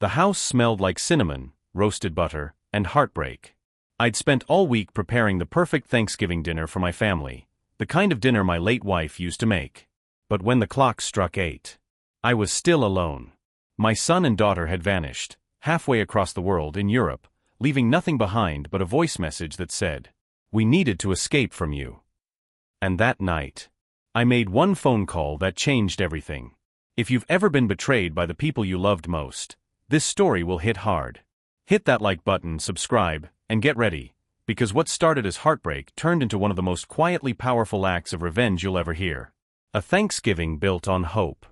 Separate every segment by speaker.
Speaker 1: The house smelled like cinnamon, roasted butter, and heartbreak. I'd spent all week preparing the perfect Thanksgiving dinner for my family, the kind of dinner my late wife used to make. But when the clock struck 8, I was still alone. My son and daughter had vanished, halfway across the world in Europe, leaving nothing behind but a voice message that said, "We needed to escape from you." And that night, I made one phone call that changed everything. If you've ever been betrayed by the people you loved most, this story will hit hard. Hit that like button, subscribe, and get ready, because what started as heartbreak turned into one of the most quietly powerful acts of revenge you'll ever hear. A Thanksgiving built on hope.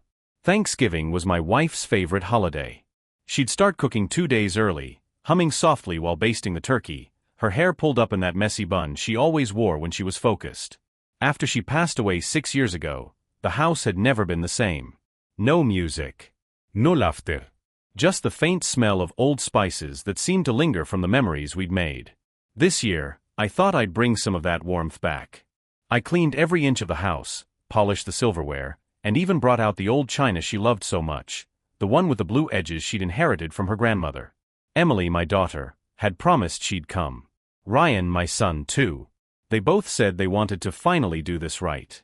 Speaker 1: Thanksgiving was my wife's favorite holiday. She'd start cooking 2 days early, humming softly while basting the turkey, her hair pulled up in that messy bun she always wore when she was focused. After she passed away 6 years ago, the house had never been the same. No music. No laughter. Just the faint smell of old spices that seemed to linger from the memories we'd made. This year, I thought I'd bring some of that warmth back. I cleaned every inch of the house, polished the silverware, and even brought out the old china she loved so much, the one with the blue edges she'd inherited from her grandmother. Emily, my daughter, had promised she'd come. Ryan, my son, too. They both said they wanted to finally do this right.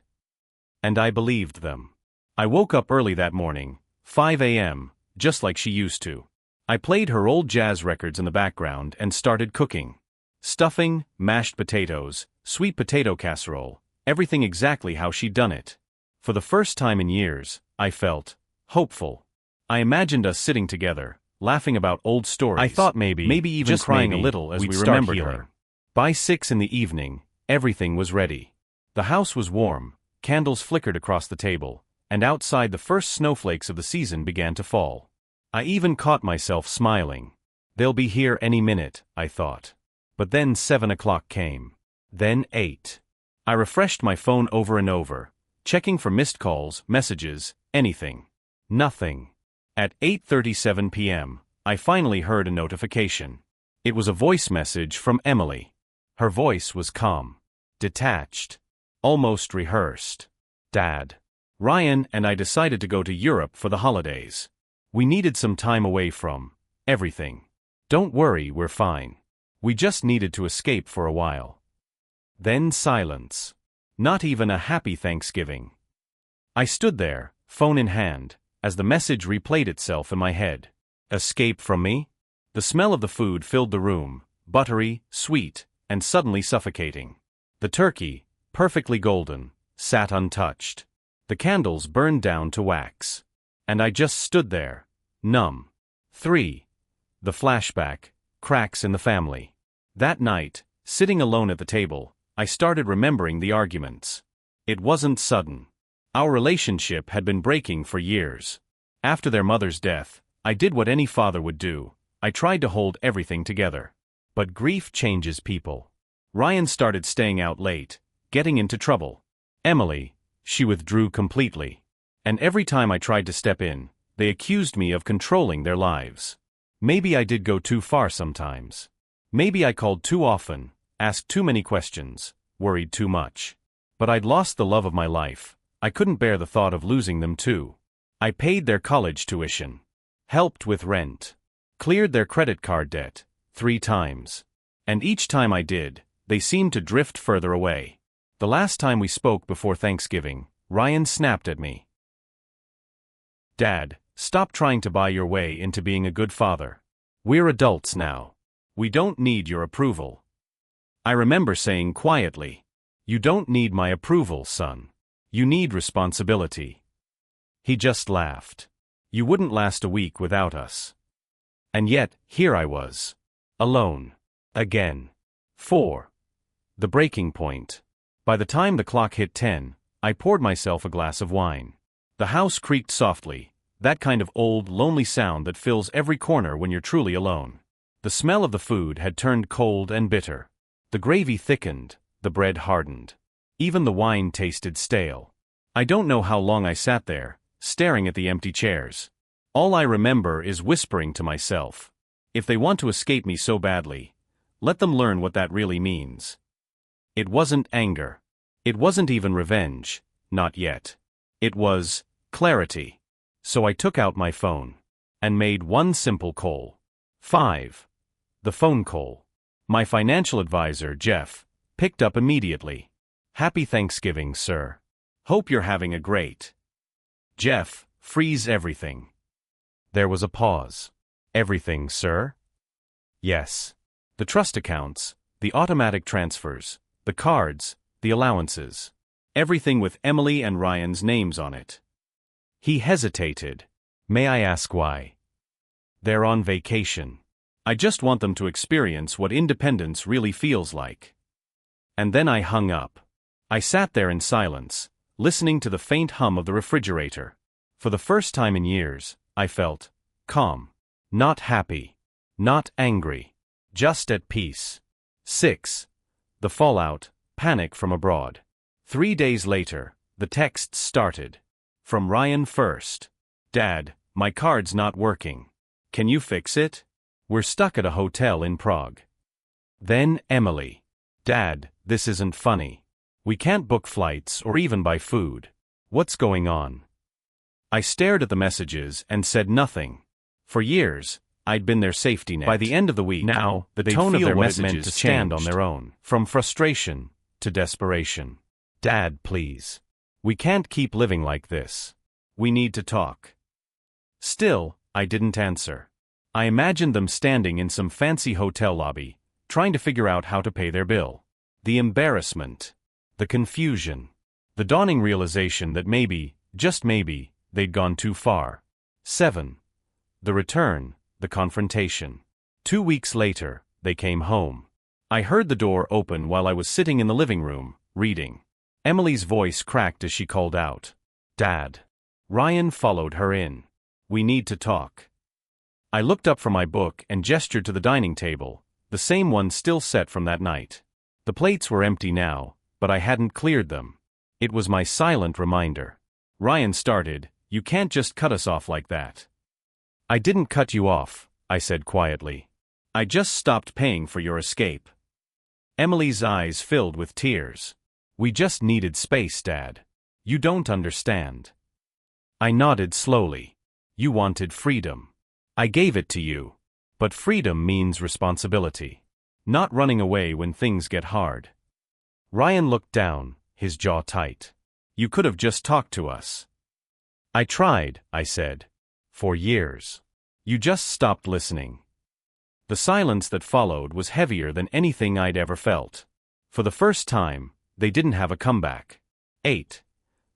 Speaker 1: And I believed them. I woke up early that morning, 5 a.m., just like she used to. I played her old jazz records in the background and started cooking. Stuffing, mashed potatoes, sweet potato casserole, everything exactly how she'd done it. For the first time in years, I felt hopeful. I imagined us sitting together, laughing about old stories. I thought maybe even just crying a little as we remembered her. By 6 in the evening, everything was ready. The house was warm, candles flickered across the table, and outside the first snowflakes of the season began to fall. I even caught myself smiling. They'll be here any minute, I thought. But then 7 o'clock came. Then 8. I refreshed my phone over and over, checking for missed calls, messages, anything. Nothing. At 8:37 p.m., I finally heard a notification. It was a voice message from Emily. Her voice was calm, detached, almost rehearsed. "Dad. Ryan and I decided to go to Europe for the holidays. We needed some time away from everything. Don't worry, we're fine. We just needed to escape for a while." Then silence. Not even a happy Thanksgiving. I stood there, phone in hand, as the message replayed itself in my head. Escape from me? The smell of the food filled the room, buttery, sweet, and suddenly suffocating. The turkey, perfectly golden, sat untouched. The candles burned down to wax. And I just stood there, numb. 3. The flashback, cracks in the family. That night, sitting alone at the table, I started remembering the arguments. It wasn't sudden. Our relationship had been breaking for years. After their mother's death, I did what any father would do. I tried to hold everything together. But grief changes people. Ryan started staying out late, getting into trouble. Emily, she withdrew completely. And every time I tried to step in, they accused me of controlling their lives. Maybe I did go too far sometimes. Maybe I called too often, asked too many questions, worried too much. But I'd lost the love of my life. I couldn't bear the thought of losing them too. I paid their college tuition, helped with rent, cleared their credit card debt 3 times. And each time I did, they seemed to drift further away. The last time we spoke before Thanksgiving, Ryan snapped at me. "Dad, stop trying to buy your way into being a good father. We're adults now. We don't need your approval." I remember saying quietly, "You don't need my approval, son. You need responsibility." He just laughed. "You wouldn't last a week without us." And yet, here I was. Alone. Again. 4. The breaking point. By the time the clock hit 10, I poured myself a glass of wine. The house creaked softly, that kind of old, lonely sound that fills every corner when you're truly alone. The smell of the food had turned cold and bitter. The gravy thickened, the bread hardened. Even the wine tasted stale. I don't know how long I sat there, staring at the empty chairs. All I remember is whispering to myself, if they want to escape me so badly, let them learn what that really means. It wasn't anger. It wasn't even revenge, not yet. It was clarity. So I took out my phone. and made one simple call. 5. The phone call. My financial advisor, Jeff, picked up immediately. "Happy Thanksgiving, sir. Hope you're having a great." Jeff, freeze everything. There was a pause. "Everything, sir?" "Yes. The trust accounts, the automatic transfers, the cards, the allowances. Everything with Emily and Ryan's names on it." He hesitated. "May I ask why?" "They're on vacation. I just want them to experience what independence really feels like." And then I hung up. I sat there in silence, listening to the faint hum of the refrigerator. For the first time in years, I felt calm. Not happy. Not angry. Just at peace. 6. The fallout, panic from abroad. 3 days later, the texts started. From Ryan first. "Dad, my card's not working. Can you fix it? We're stuck at a hotel in Prague." Then Emily. "Dad, this isn't funny. We can't book flights or even buy food. What's going on?" I stared at the messages and said nothing. For years, I'd been their safety net. By the end of the week, now, the tone of their messages to stand on their own. From frustration to desperation. "Dad, please. We can't keep living like this. We need to talk." Still, I didn't answer. I imagined them standing in some fancy hotel lobby, trying to figure out how to pay their bill. The embarrassment. The confusion. The dawning realization that maybe, just maybe, they'd gone too far. 7. The return, the confrontation. 2 weeks later, they came home. I heard the door open while I was sitting in the living room, reading. Emily's voice cracked as she called out, "Dad." Ryan followed her in. "We need to talk." I looked up from my book and gestured to the dining table, the same one still set from that night. The plates were empty now, but I hadn't cleared them. It was my silent reminder. Ryan started, "You can't just cut us off like that." "I didn't cut you off," I said quietly. "I just stopped paying for your escape." Emily's eyes filled with tears. "We just needed space, Dad. You don't understand." I nodded slowly. "You wanted freedom. I gave it to you. But freedom means responsibility. Not running away when things get hard." Ryan looked down, his jaw tight. "You could have just talked to us." "I tried," I said. "For years. You just stopped listening." The silence that followed was heavier than anything I'd ever felt. For the first time, they didn't have a comeback. 8.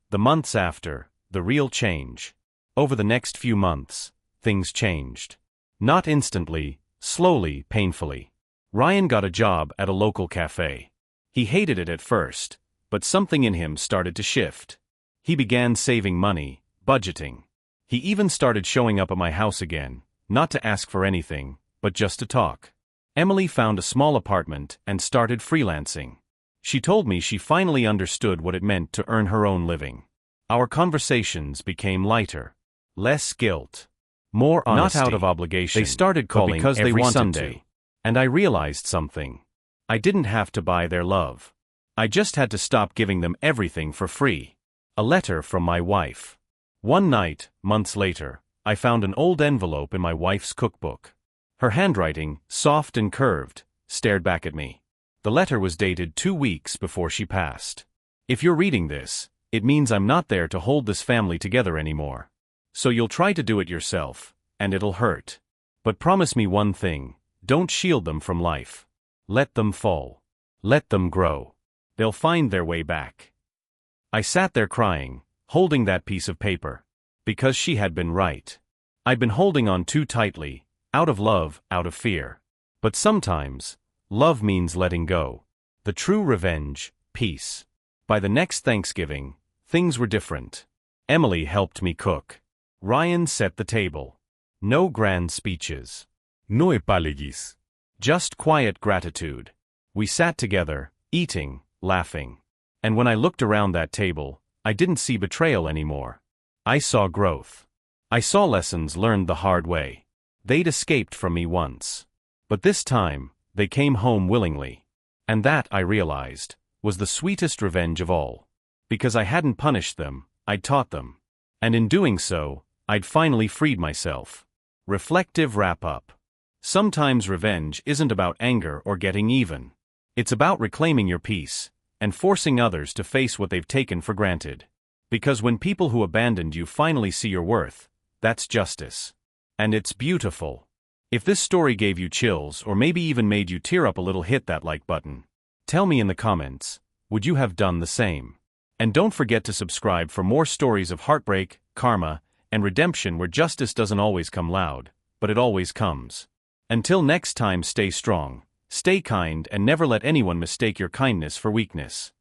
Speaker 1: The months after, the real change. Over the next few months, things changed. Not instantly, slowly, painfully. Ryan got a job at a local cafe. He hated it at first, but something in him started to shift. He began saving money, budgeting. He even started showing up at my house again, not to ask for anything, but just to talk. Emily found a small apartment and started freelancing. She told me she finally understood what it meant to earn her own living. Our conversations became lighter. Less guilt. More honesty. Not out of obligation. They started calling because they wanted Sunday. To. And I realized something. I didn't have to buy their love. I just had to stop giving them everything for free. A letter from my wife. One night, months later, I found an old envelope in my wife's cookbook. Her handwriting, soft and curved, stared back at me. The letter was dated 2 weeks before she passed. "If you're reading this, it means I'm not there to hold this family together anymore. So you'll try to do it yourself, and it'll hurt. But promise me one thing, don't shield them from life. Let them fall. Let them grow. They'll find their way back." I sat there crying, holding that piece of paper. Because she had been right. I'd been holding on too tightly, out of love, out of fear. But sometimes, love means letting go. The true revenge, peace. By the next Thanksgiving, things were different. Emily helped me cook. Ryan set the table. No grand speeches. No επάλεγγες. Just quiet gratitude. We sat together, eating, laughing. And when I looked around that table, I didn't see betrayal anymore. I saw growth. I saw lessons learned the hard way. They'd escaped from me once. But this time, they came home willingly. And that, I realized, was the sweetest revenge of all. Because I hadn't punished them, I'd taught them. And in doing so, I'd finally freed myself. Reflective wrap-up. Sometimes revenge isn't about anger or getting even. It's about reclaiming your peace and forcing others to face what they've taken for granted. Because when people who abandoned you finally see your worth, that's justice. And it's beautiful. If this story gave you chills or maybe even made you tear up a little, hit that like button. Tell me in the comments, would you have done the same? And don't forget to subscribe for more stories of heartbreak, karma, and redemption where justice doesn't always come loud, but it always comes. Until next time, stay strong, stay kind, and never let anyone mistake your kindness for weakness.